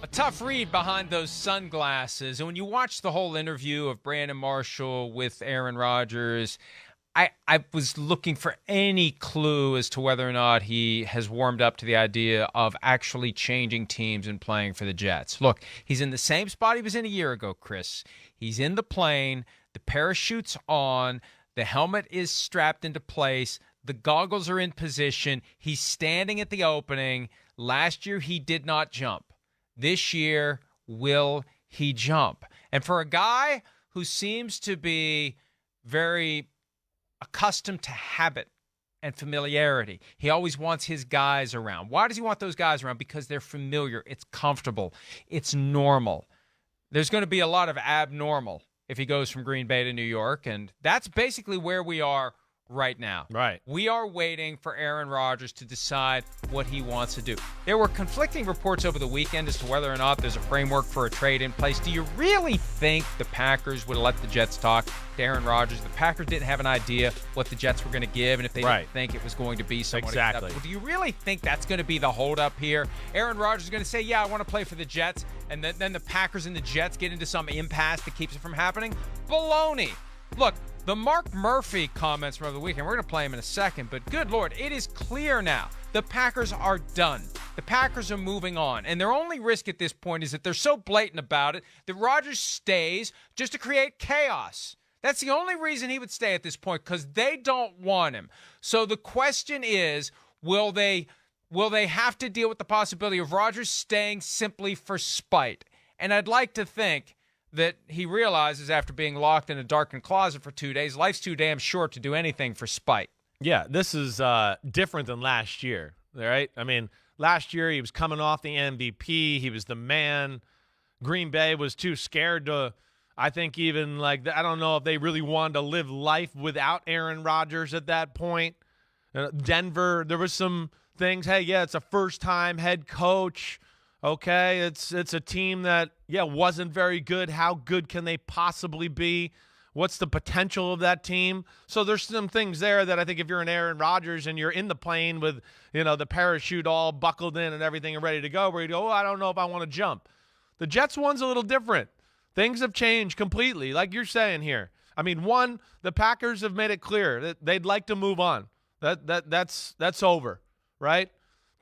A tough read behind those sunglasses. And when you watch the whole interview of Brandon Marshall with Aaron Rodgers, I was looking for any clue as to whether or not he has warmed up to the idea of actually changing teams and playing for the Jets. Look, he's in the same spot he was in a year ago, Chris. He's in the plane, the parachute's on, the helmet is strapped into place, the goggles are in position, he's standing at the opening. Last year, he did not jump. This year, will he jump? And for a guy who seems to be very accustomed to habit and familiarity, he always wants his guys around. Why does he want those guys around? Because they're familiar. It's comfortable. It's normal. There's going to be a lot of abnormal if he goes from Green Bay to New York, and that's basically where we are right now. Right. We are waiting for Aaron Rodgers to decide what he wants to do. There were conflicting reports over the weekend as to whether or not there's a framework for a trade in place. Do you really think the Packers would let the Jets talk to Aaron Rodgers? The Packers didn't have an idea what the Jets were going to give, and if they didn't think it was going to be somewhat acceptable. Do you really think that's going to be the holdup here? Aaron Rodgers is going to say, yeah, I want to play for the Jets, and then the Packers and the Jets get into some impasse that keeps it from happening? Baloney. Look, the Mark Murphy comments from over the weekend, we're going to play him in a second, but good Lord, it is clear now. The Packers are done. The Packers are moving on, and their only risk at this point is that they're so blatant about it that Rodgers stays just to create chaos. That's the only reason he would stay at this point, because they don't want him. So the question is, will they have to deal with the possibility of Rodgers staying simply for spite? And I'd like to think that he realizes after being locked in a darkened closet for 2 days, life's too damn short to do anything for spite. Yeah, this is different than last year, right? I mean, last year he was coming off the MVP. He was the man. Green Bay was too scared to, I think, even like, I don't know if they really wanted to live life without Aaron Rodgers at that point. Denver, there was some things. Hey, yeah, it's a first-time head coach. Okay, it's a team that, wasn't very good. How good can they possibly be? What's the potential of that team? So there's some things there that I think if you're an Aaron Rodgers and you're in the plane with, the parachute all buckled in and everything and ready to go, where you go, I don't know if I want to jump. The Jets one's a little different. Things have changed completely, like you're saying here. I mean, one, the Packers have made it clear that they'd like to move on. That's over, right?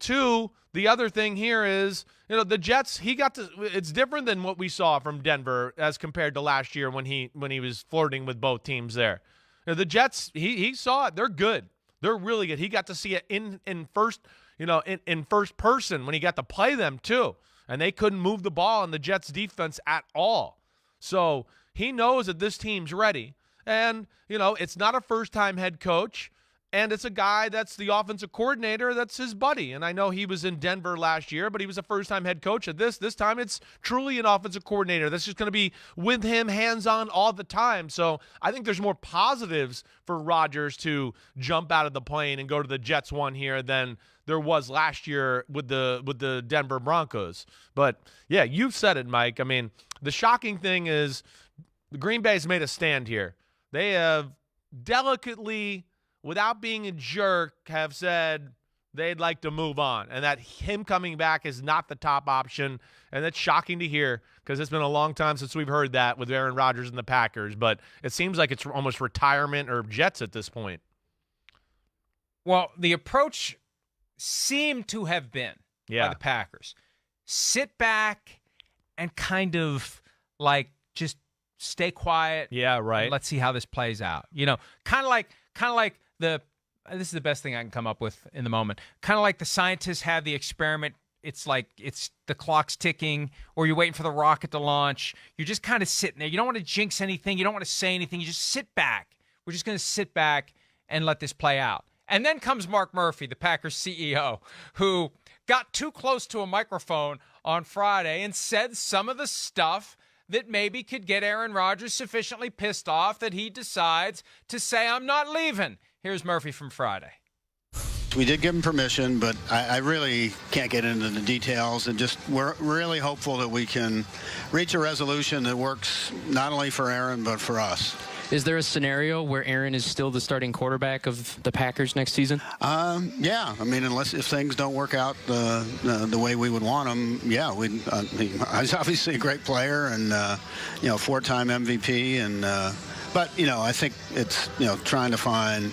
Two, the other thing here is, the Jets, it's different than what we saw from Denver as compared to last year when he was flirting with both teams there. The Jets, he saw it. They're good. They're really good. He got to see it in first, in first person when he got to play them too. And they couldn't move the ball in the Jets defense at all. So he knows that this team's ready. And, it's not a first-time head coach. And it's a guy that's the offensive coordinator that's his buddy. And I know he was in Denver last year, but he was a first-time head coach at this. This time it's truly an offensive coordinator that's just going to be with him hands-on all the time. So I think there's more positives for Rodgers to jump out of the plane and go to the Jets one here than there was last year with the Denver Broncos. But, yeah, you've said it, Mike. I mean, the shocking thing is the Green Bay's made a stand here. They have delicately, without being a jerk, have said they'd like to move on and that him coming back is not the top option. And that's shocking to hear because it's been a long time since we've heard that with Aaron Rodgers and the Packers. But it seems like it's almost retirement or Jets at this point. Well, the approach seemed to have been by the Packers. Sit back and kind of like just stay quiet. Yeah, right. Let's see how this plays out. Kind of like this is the best thing I can come up with in the moment. Kind of like the scientists have the experiment. It's like the clock's ticking or you're waiting for the rocket to launch. You're just kind of sitting there. You don't want to jinx anything. You don't want to say anything. You just sit back. We're just going to sit back and let this play out. And then comes Mark Murphy, the Packers CEO, who got too close to a microphone on Friday and said some of the stuff that maybe could get Aaron Rodgers sufficiently pissed off that he decides to say, I'm not leaving. Here's Murphy from Friday. We did give him permission, but I really can't get into the details. And we're really hopeful that we can reach a resolution that works not only for Aaron, but for us. Is there a scenario where Aaron is still the starting quarterback of the Packers next season? Yeah. I mean, if things don't work out the way we would want them, yeah. He's obviously a great player and, 4-time MVP. And, but, I think it's, trying to find,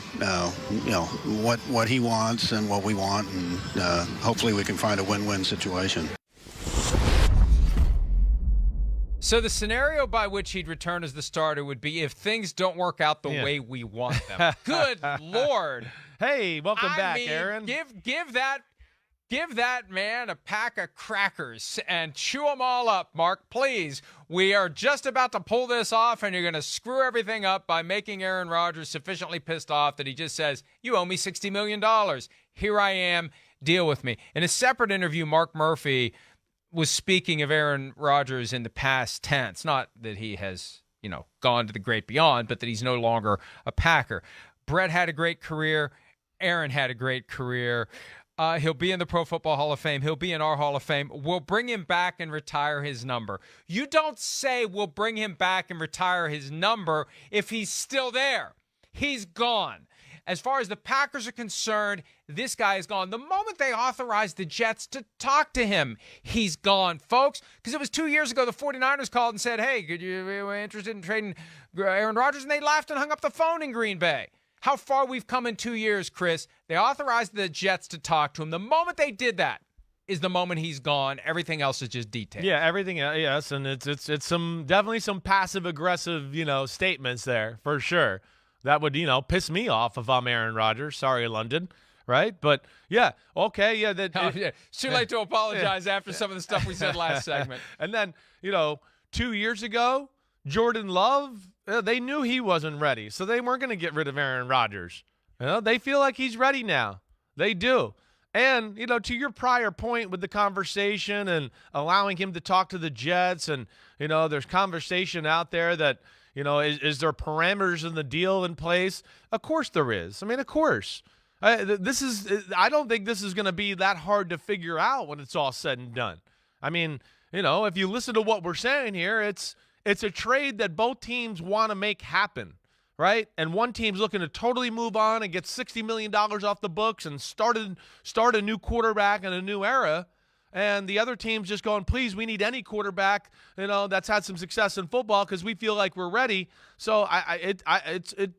what he wants and what we want. And hopefully we can find a win-win situation. So the scenario by which he'd return as the starter would be if things don't work out the way we want them. Good Lord. Hey, welcome back, Aaron. Give that man a pack of crackers and chew them all up, Mark, please. We are just about to pull this off, and you're going to screw everything up by making Aaron Rodgers sufficiently pissed off that he just says, you owe me $60 million. Here I am. Deal with me. In a separate interview, Mark Murphy was speaking of Aaron Rodgers in the past tense. Not that he has, gone to the great beyond, but that he's no longer a Packer. Brett had a great career. Aaron had a great career. He'll be in the Pro Football Hall of Fame. He'll be in our Hall of Fame. We'll bring him back and retire his number. You don't say we'll bring him back and retire his number if he's still there. He's gone. As far as the Packers are concerned, this guy is gone. The moment they authorized the Jets to talk to him, he's gone, folks. Because it was 2 years ago, the 49ers called and said, hey, could you be interested in trading Aaron Rodgers? And they laughed and hung up the phone in Green Bay. How far we've come in 2 years, Chris. They authorized the Jets to talk to him. The moment they did that is the moment he's gone. Everything else is just detail. Yeah, everything, yes. And it's definitely some passive-aggressive, statements there, for sure. That would, piss me off if I'm Aaron Rodgers. Sorry, London, right? But, yeah, okay, yeah. It's too late to apologize after some of the stuff we said last segment. And then, 2 years ago, Jordan Love, they knew he wasn't ready, so they weren't going to get rid of Aaron Rodgers. They feel like he's ready now. They do. And, to your prior point with the conversation and allowing him to talk to the Jets and, there's conversation out there that, is there parameters in the deal in place? Of course there is. I mean, of course. I don't think this is going to be that hard to figure out when it's all said and done. I mean, if you listen to what we're saying here, it's a trade that both teams want to make happen, right? And one team's looking to totally move on and get $60 million off the books and start a new quarterback in a new era. And the other team's just going, please, we need any quarterback, that's had some success in football because we feel like we're ready. So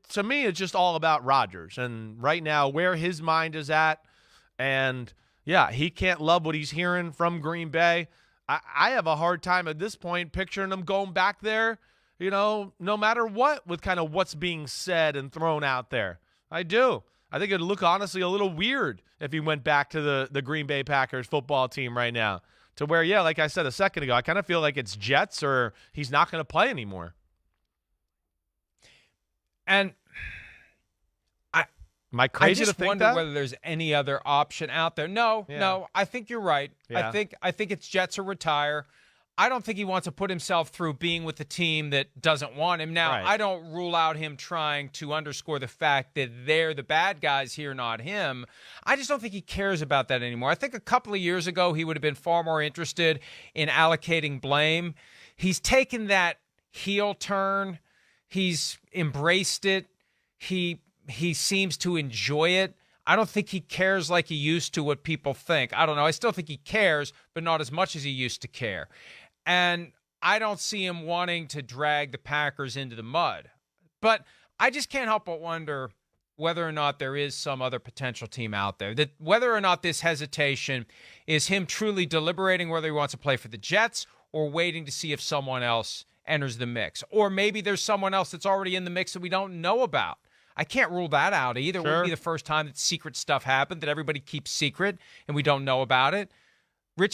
to me, it's just all about Rodgers and right now where his mind is at. And yeah, he can't love what he's hearing from Green Bay. I have a hard time at this point picturing him going back there, no matter what, with kind of what's being said and thrown out there. I do. I think it'd look honestly a little weird if he went back to the Green Bay Packers football team right now. To where, yeah, like I said a second ago, I kind of feel like it's Jets or he's not going to play anymore. And am I crazy to think that? I just wonder whether there's any other option out there. No, I think you're right. Yeah. I think it's Jets or retire. I don't think he wants to put himself through being with the team that doesn't want him. Now, right. I don't rule out him trying to underscore the fact that they're the bad guys here, not him. I just don't think he cares about that anymore. I think a couple of years ago, he would have been far more interested in allocating blame. He's taken that heel turn. He's embraced it. He seems to enjoy it. I don't think he cares like he used to what people think. I don't know. I still think he cares, but not as much as he used to care. And I don't see him wanting to drag the Packers into the mud. But I just can't help but wonder whether or not there is some other potential team out there, that whether or not this hesitation is him truly deliberating whether he wants to play for the Jets or waiting to see if someone else enters the mix. Or maybe there's someone else that's already in the mix that we don't know about. I can't rule that out either. It wouldn't be the first time that secret stuff happened, that everybody keeps secret and we don't know about it.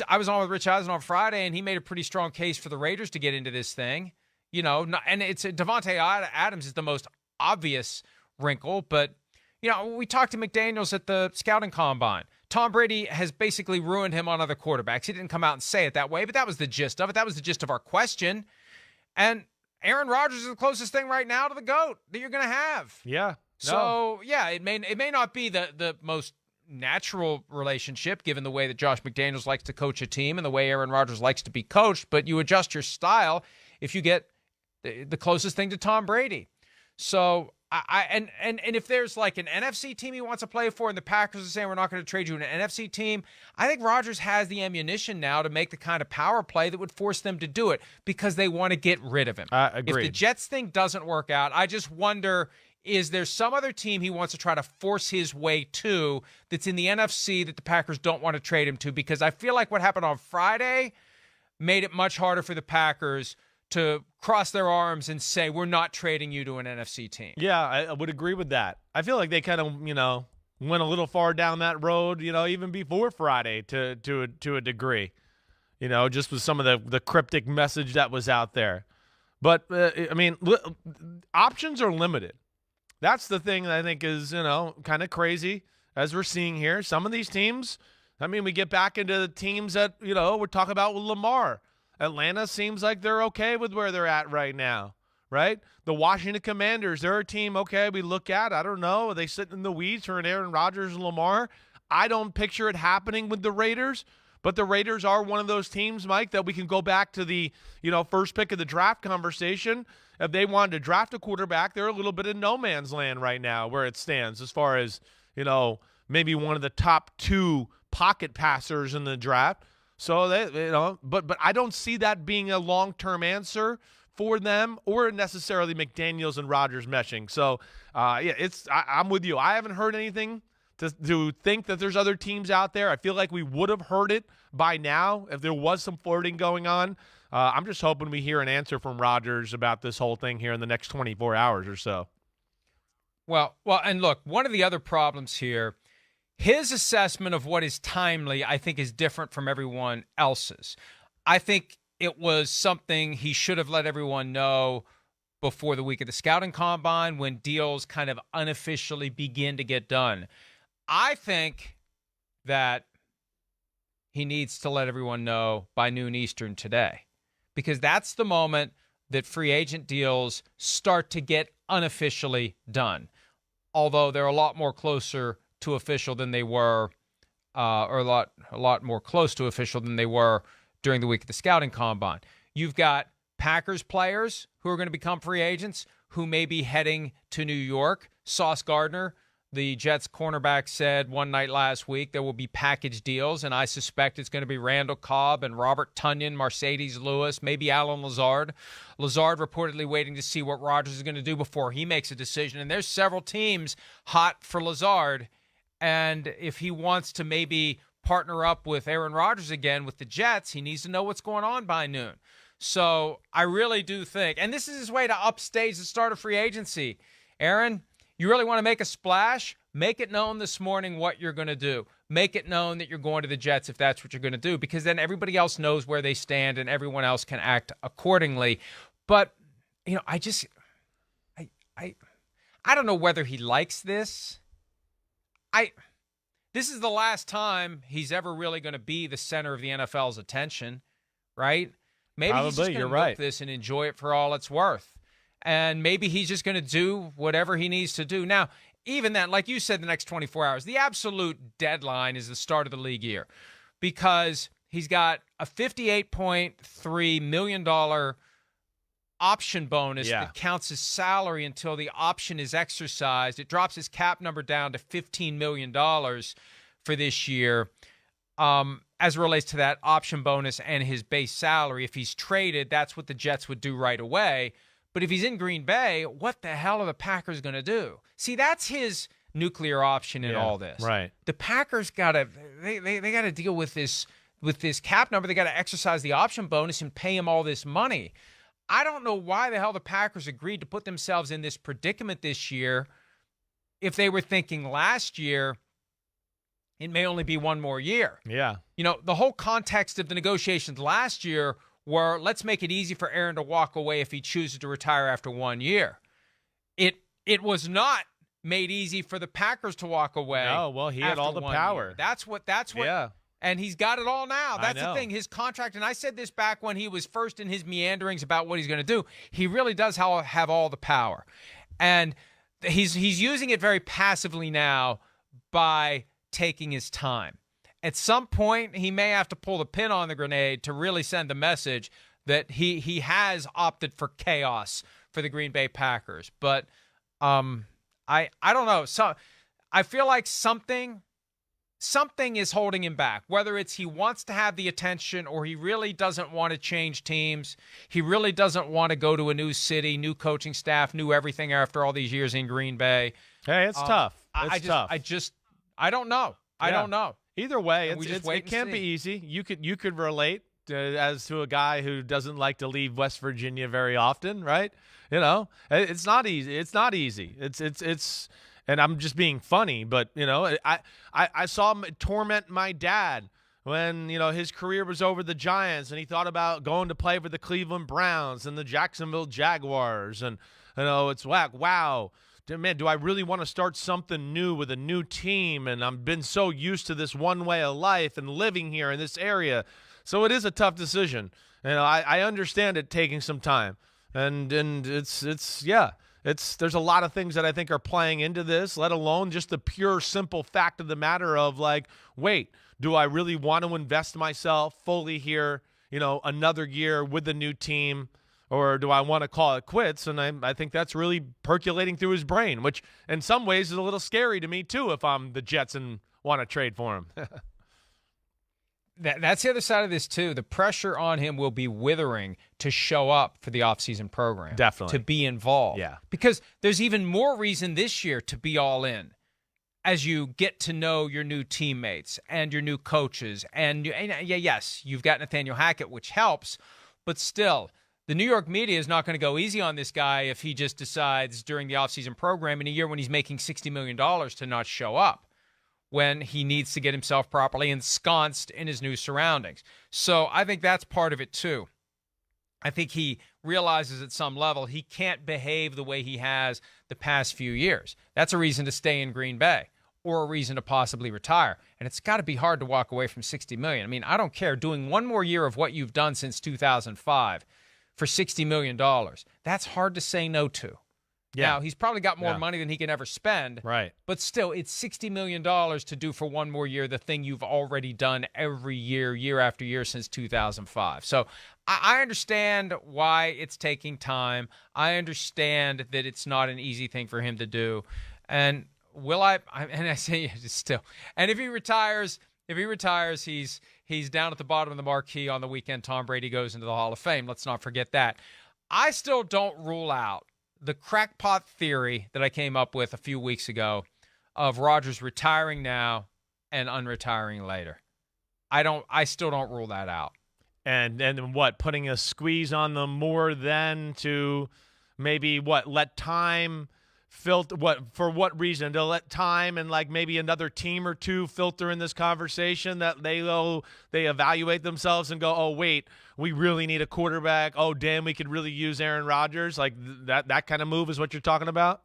I was on with Rich Eisen on Friday, and he made a pretty strong case for the Raiders to get into this thing. And it's Devontae Adams is the most obvious wrinkle, but we talked to McDaniels at the scouting combine. Tom Brady has basically ruined him on other quarterbacks. He didn't come out and say it that way, but that was the gist of it. That was the gist of our question. And Aaron Rodgers is the closest thing right now to the GOAT that you're going to have. Yeah. So, yeah, it may not be the most natural relationship given the way that Josh McDaniels likes to coach a team and the way Aaron Rodgers likes to be coached, but you adjust your style if you get the closest thing to Tom Brady. So and if there's like an NFC team he wants to play for and the Packers are saying we're not going to trade you an NFC team, I think Rodgers has the ammunition now to make the kind of power play that would force them to do it because they want to get rid of him. Agreed. If the Jets thing doesn't work out, I just wonder, is there some other team he wants to try to force his way to that's in the NFC that the Packers don't want to trade him to? Because I feel like what happened on Friday made it much harder for the Packers to cross their arms and say, we're not trading you to an NFC team. Yeah, I would agree with that. I feel like they kind of, went a little far down that road, even before Friday to a degree, just with some of the cryptic message that was out there. But, options are limited. That's the thing that I think is, kind of crazy as we're seeing here. Some of these teams, we get back into the teams that, we're talking about with Lamar. Atlanta seems like they're okay with where they're at right now, right? The Washington Commanders, they're a team, okay, we look at, I don't know, are they sitting in the weeds for an Aaron Rodgers and Lamar? I don't picture it happening with the Raiders, but the Raiders are one of those teams, Mike, that we can go back to the, first pick of the draft conversation. If they wanted to draft a quarterback, they're a little bit in no man's land right now where it stands as far as, maybe one of the top 2 pocket passers in the draft. So they, but I don't see that being a long-term answer for them or necessarily McDaniels and Rodgers meshing. So, I'm with you. I haven't heard anything to think that there's other teams out there. I feel like we would have heard it by now if there was some flirting going on. I'm just hoping we hear an answer from Rodgers about this whole thing here in the next 24 hours or so. Well, and look, one of the other problems here, his assessment of what is timely, I think, is different from everyone else's. I think it was something he should have let everyone know before the week of the scouting combine when deals kind of unofficially begin to get done. I think that he needs to let everyone know by noon Eastern today because that's the moment that free agent deals start to get unofficially done, although they're a lot more closer to official than they were, or a lot more close to official than they were during the week of the scouting combine. You've got Packers players who are going to become free agents who may be heading to New York. Sauce Gardner, the Jets cornerback, said one night last week there will be package deals, and I suspect it's going to be Randall Cobb and Robert Tonyan, Mercedes Lewis, maybe Alan Lazard. Lazard reportedly waiting to see what Rodgers is going to do before he makes a decision, and there's several teams hot for Lazard. And if he wants to maybe partner up with Aaron Rodgers again with the Jets, he needs to know what's going on by noon. So I really do think, and this is his way to upstage the start of free agency. Aaron, you really want to make a splash? Make it known this morning what you're going to do. Make it known that you're going to the Jets if that's what you're going to do, because then everybody else knows where they stand and everyone else can act accordingly. But, I don't know whether he likes this. This is the last time he's ever really going to be the center of the NFL's attention, right? Maybe Probably, he's just going to milk this and enjoy it for all it's worth. And maybe he's just going to do whatever he needs to do. Now, even then, like you said, the next 24 hours, the absolute deadline is the start of the league year because he's got a $58.3 million option bonus that counts as salary until the option is exercised. It drops his cap number down to $15 million for this year as it relates to that option bonus and his base salary. If he's traded, that's what the Jets would do right away. But if he's in Green Bay, what the hell are the Packers going to do? See, that's his nuclear option in all this. Right. The Packers got to they got to deal with this cap number. They got to exercise the option bonus and pay him all this money. I don't know why the hell the Packers agreed to put themselves in this predicament this year if they were thinking last year it may only be one more year. Yeah. The whole context of the negotiations last year were let's make it easy for Aaron to walk away if he chooses to retire after 1 year. It was not made easy for the Packers to walk away. No, well, he had all the power. Year. That's what Yeah. And he's got it all now. That's the thing. His contract, and I said this back when he was first in his meanderings about what he's going to do, he really does have all the power. And he's using it very passively now by taking his time. At some point, he may have to pull the pin on the grenade to really send the message that he has opted for chaos for the Green Bay Packers. But I don't know. So I feel like something is holding him back, whether it's he wants to have the attention or he really doesn't want to change teams. He really doesn't want to go to a new city, new coaching staff, new everything after all these years in Green Bay. Hey, it's tough. It's tough. I don't know. I don't know. Either way, it can't be easy. You could relate as to a guy who doesn't like to leave West Virginia very often, right? You know, it's not easy. It's not easy. It's and I'm just being funny, but you know, I saw him torment my dad when, you know, his career was over the Giants and he thought about going to play for the Cleveland Browns and the Jacksonville Jaguars, and you know, it's wow. Man, do I really want to start something new with a new team? And I've been so used to this one way of life and living here in this area. So it is a tough decision. You know, I understand it taking some time. And there's a lot of things that I think are playing into this, let alone just the pure, simple fact of the matter of like, wait, do I really want to invest myself fully here, you know, another year with the new team? Or do I want to call it quits? And I think that's really percolating through his brain, which in some ways is a little scary to me too if I'm the Jets and want to trade for him. That's the other side of this too. The pressure on him will be withering to show up for the offseason program. Definitely. To be involved. Yeah. Because there's even more reason this year to be all in as you get to know your new teammates and your new coaches. And yes, you've got Nathaniel Hackett, which helps, but still – the New York media is not going to go easy on this guy if he just decides during the offseason program in a year when he's making $60 million to not show up when he needs to get himself properly ensconced in his new surroundings. So I think that's part of it too. I think he realizes at some level he can't behave the way he has the past few years. That's a reason to stay in Green Bay or a reason to possibly retire. And it's got to be hard to walk away from $60 million. I mean, I don't care. Doing one more year of what you've done since 2005 for $60 million. That's hard to say no to. Yeah. Now, he's probably got more money than he can ever spend. Right. But still, it's $60 million to do for one more year the thing you've already done every year, year after year since 2005. So I understand why it's taking time. I understand that it's not an easy thing for him to do. And I say still. And if he retires, he's down at the bottom of the marquee on the weekend. Tom Brady goes into the Hall of Fame. Let's not forget that. I still don't rule out the crackpot theory that I came up with a few weeks ago of Rodgers retiring now and unretiring later. I still don't rule that out. And what, putting a squeeze on them more than to maybe let time filter, for what reason? To let time and like maybe another team or two filter in this conversation that they evaluate themselves and go, oh wait, we really need a quarterback. Oh damn, we could really use Aaron Rodgers. Like that kind of move is what you're talking about?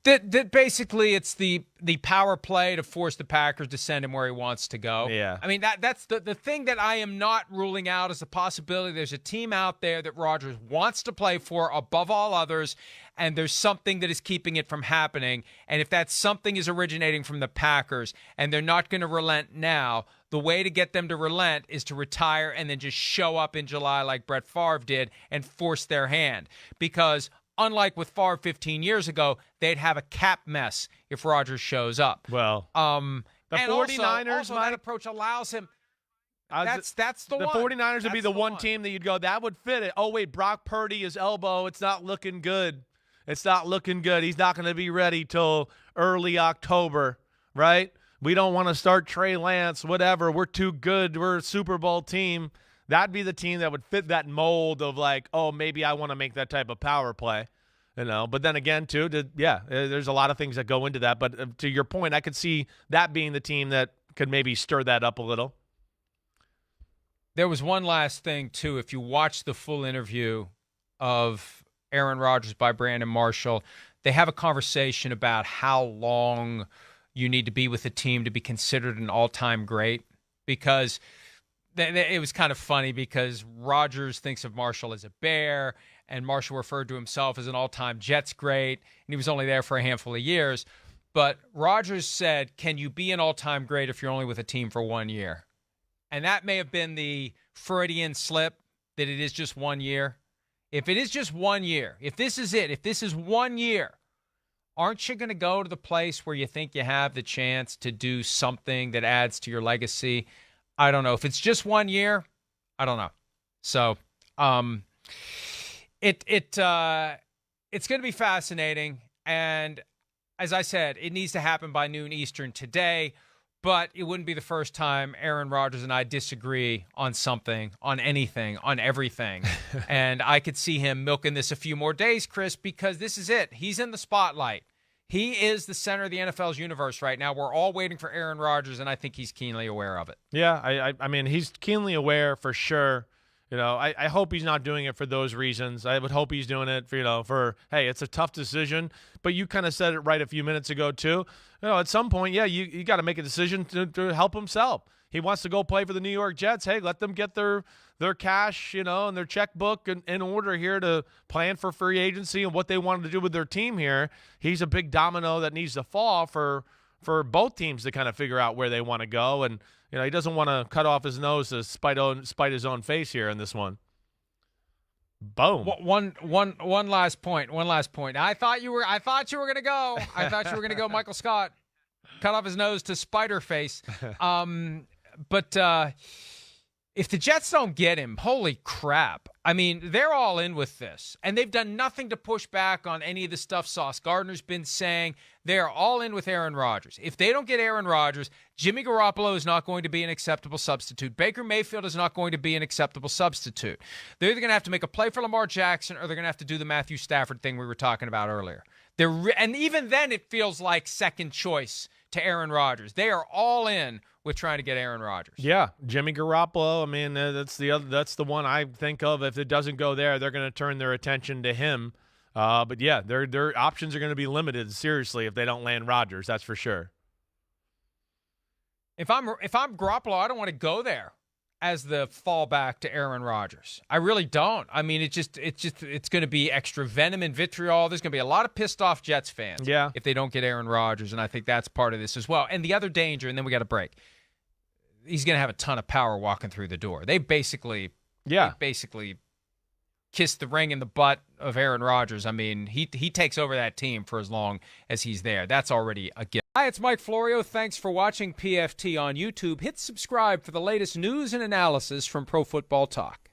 That basically it's the power play to force the Packers to send him where he wants to go. Yeah. I mean, that's the thing that I am not ruling out as a possibility. There's a team out there that Rodgers wants to play for above all others, and there's something that is keeping it from happening. And if that something is originating from the Packers and they're not going to relent now, the way to get them to relent is to retire and then just show up in July like Brett Favre did and force their hand. Because unlike with Favre 15 years ago, they'd have a cap mess if Rodgers shows up. Well, the 49ers, also that approach allows him. That's the one. The 49ers would be the one team that you'd go, that would fit it. Oh, wait, Brock Purdy, his elbow, it's not looking good. It's not looking good. He's not going to be ready till early October, right? We don't want to start Trey Lance, whatever. We're too good. We're a Super Bowl team. That'd be the team that would fit that mold of like, oh, maybe I want to make that type of power play, you know. But then again, too, there's a lot of things that go into that. But to your point, I could see that being the team that could maybe stir that up a little. There was one last thing, too. If you watch the full interview of Aaron Rodgers by Brandon Marshall, they have a conversation about how long you need to be with a team to be considered an all-time great, because it was kind of funny because Rodgers thinks of Marshall as a Bear, and Marshall referred to himself as an all-time Jets great, and he was only there for a handful of years. But Rodgers said, can you be an all-time great if you're only with a team for 1 year? And that may have been the Freudian slip that it is just 1 year. if it is just 1 year, if this is it, if this is 1 year, aren't you going to go to the place where you think you have the chance to do something that adds to your legacy? I don't know. If it's just 1 year, I don't know. So, it's going to be fascinating. And as I said, it needs to happen by noon Eastern today. But it wouldn't be the first time Aaron Rodgers and I disagree on something, on anything, on everything. And I could see him milking this a few more days, Chris, because this is it. He's in the spotlight. He is the center of the NFL's universe right now. We're all waiting for Aaron Rodgers, and I think he's keenly aware of it. Yeah, I mean, he's keenly aware for sure. You know, I hope he's not doing it for those reasons. I would hope he's doing it for, hey, it's a tough decision. But you kind of said it right a few minutes ago, too. You know, at some point, yeah, you got to make a decision to help himself. He wants to go play for the New York Jets. Hey, let them get their cash, and their checkbook in order here to plan for free agency and what they wanted to do with their team here. He's a big domino that needs to fall for both teams to kind of figure out where they want to go. And, he doesn't want to cut off his nose to spite his own face here in this one. Boom. One last point. I thought you were going to go. I thought you were going to go Michael Scott. Cut off his nose to spider face. But if the Jets don't get him, holy crap. I mean, they're all in with this. And they've done nothing to push back on any of the stuff Sauce Gardner's been saying. They're all in with Aaron Rodgers. If they don't get Aaron Rodgers, Jimmy Garoppolo is not going to be an acceptable substitute. Baker Mayfield is not going to be an acceptable substitute. They're either going to have to make a play for Lamar Jackson or they're going to have to do the Matthew Stafford thing we were talking about earlier. And even then, it feels like second choice to Aaron Rodgers. They are all in with trying to get Aaron Rodgers. Yeah, Jimmy Garoppolo. I mean, that's the one I think of. If it doesn't go there, they're going to turn their attention to him. But yeah, their options are going to be limited seriously if they don't land Rodgers. That's for sure. If I'm Garoppolo, I don't want to go there as the fallback to Aaron Rodgers. I really don't. I mean, it's going to be extra venom and vitriol. There's going to be a lot of pissed off Jets fans if they don't get Aaron Rodgers, and I think that's part of this as well. And the other danger, and then we got a break. He's going to have a ton of power walking through the door. They basically kissed the ring in the butt of Aaron Rodgers. I mean, he takes over that team for as long as he's there. That's already a gift. Hi, it's Mike Florio. Thanks for watching PFT on YouTube. Hit subscribe for the latest news and analysis from Pro Football Talk.